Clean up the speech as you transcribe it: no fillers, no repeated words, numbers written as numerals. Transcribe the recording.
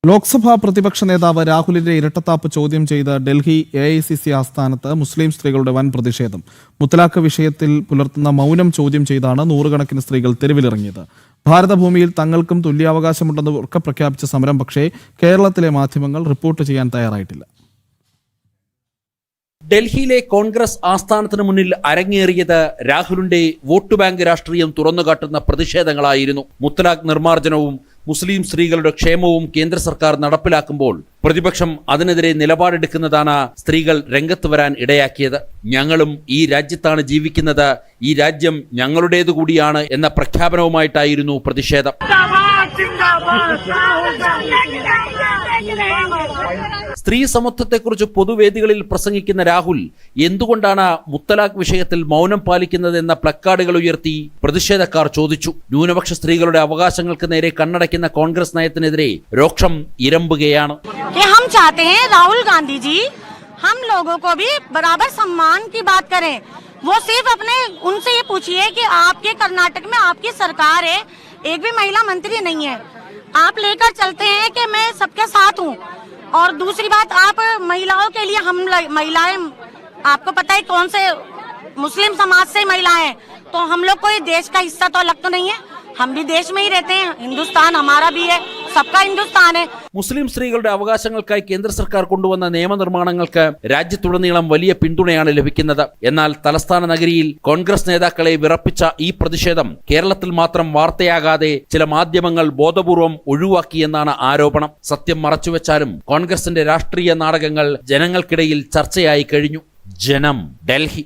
ലോക്സഭാ പ്രതിപക്ഷ നേതാവ് രാഹുലിന്റെ ഇരട്ടത്താപ്പ് ചോദ്യം ചെയ്ത് ഡൽഹി AICC ആസ്ഥാനത്ത് മുസ്ലിം സ്ത്രീകളുടെ വൻ പ്രതിഷേധം. മുത്തലാഖ് വിഷയത്തിൽ പുലർത്തുന്ന മൗനം ചോദ്യം ചെയ്താണ് നൂറുകണക്കിന് സ്ത്രീകൾ തെരുവിലിറങ്ങിയത്. ഭാരതഭൂമിയിൽ തങ്ങൾക്കും തുല്യാവകാശമുണ്ടെന്ന് ഉറക്കെ പ്രഖ്യാപിച്ച സമരം പക്ഷേ കേരളത്തിലെ മാധ്യമങ്ങൾ റിപ്പോർട്ട് ചെയ്യാൻ തയ്യാറായിട്ടില്ല. ഡൽഹിയിലെ കോൺഗ്രസ് ആസ്ഥാനത്തിന് മുന്നിൽ അരങ്ങേറിയത് രാഹുലിന്റെ വോട്ട് ബാങ്ക് രാഷ്ട്രീയം തുറന്നുകാട്ടുന്ന പ്രതിഷേധങ്ങളായിരുന്നു. മുത്തലാഖ് നിർമ്മാർജ്ജനവും മുസ്ലിം സ്ത്രീകളുടെ ക്ഷേമവും കേന്ദ്ര സർക്കാർ നടപ്പിലാക്കുമ്പോൾ പ്രതിപക്ഷം അതിനെതിരെ നിലപാടെടുക്കുന്നതാണ് സ്ത്രീകൾ രംഗത്ത് വരാൻ ഇടയാക്കിയത്. ഞങ്ങളും ഈ രാജ്യത്താണ് ജീവിക്കുന്നത്, ഈ രാജ്യം ഞങ്ങളുടേതു കൂടിയാണ് എന്ന പ്രഖ്യാപനവുമായിട്ടായിരുന്നു പ്രതിഷേധം. സ്ത്രീ സമത്വത്തെക്കുറിച്ച് പൊതുവേദികളിൽ പ്രസംഗിക്കുന്ന രാഹുൽ എന്തുകൊണ്ടാണ് മുത്തലാഖ് വിഷയത്തിൽ മൗനം പാലിക്കുന്നത് എന്ന പ്ലക്കാർഡുകൾ ഉയർത്തി പ്രതിഷേധക്കാർ ചോദിച്ചു. ന്യൂനപക്ഷ സ്ത്രീകളുടെ അവകാശങ്ങൾക്ക് നേരെ കണ്ണടയ്ക്കുന്ന കോൺഗ്രസ് നയത്തിനെതിരെ രോക്ഷം ഇരമ്പുകയാണ്. हम चाहते हैं राहुल गांधी जी हम लोगों को भी बराबर सम्मान की बात करें. वो सिर्फ अपने उनसे ये पूछिए कि आपके कर्नाटक में आपकी सरकार है, एक भी महिला मंत्री नहीं है, आप लेकर चलते हैं कि मैं सबके साथ हूँ. और दूसरी बात, आप महिलाओं के लिए हम महिलाएं, आपको पता है कौन से मुस्लिम समाज से महिलाएं, तो हम लोग कोई देश का हिस्सा तो अलग तो नहीं है, हम भी देश में ही रहते हैं. हिंदुस्तान हमारा भी है, सबका हिंदुस्तान है. മുസ്ലിം സ്ത്രീകളുടെ അവകാശങ്ങൾക്കായി കേന്ദ്ര സർക്കാർ കൊണ്ടുവന്ന നിയമനിർമ്മാണങ്ങൾക്ക് രാജ്യത്തുടനീളം വലിയ പിന്തുണയാണ് ലഭിക്കുന്നത്. എന്നാൽ തലസ്ഥാന നഗരിയിൽ കോൺഗ്രസ് നേതാക്കളെ വിറപ്പിച്ച ഈ പ്രതിഷേധം കേരളത്തിൽ മാത്രം വാർത്തയാകാതെ ചില മാധ്യമങ്ങൾ ബോധപൂർവം ഒഴിവാക്കിയെന്നാണ് ആരോപണം. സത്യം മറച്ചുവെച്ചാലും കോൺഗ്രസിന്റെ രാഷ്ട്രീയ നാടകങ്ങൾ ജനങ്ങൾക്കിടയിൽ ചർച്ചയായി കഴിഞ്ഞു. ജനം, ഡൽഹി.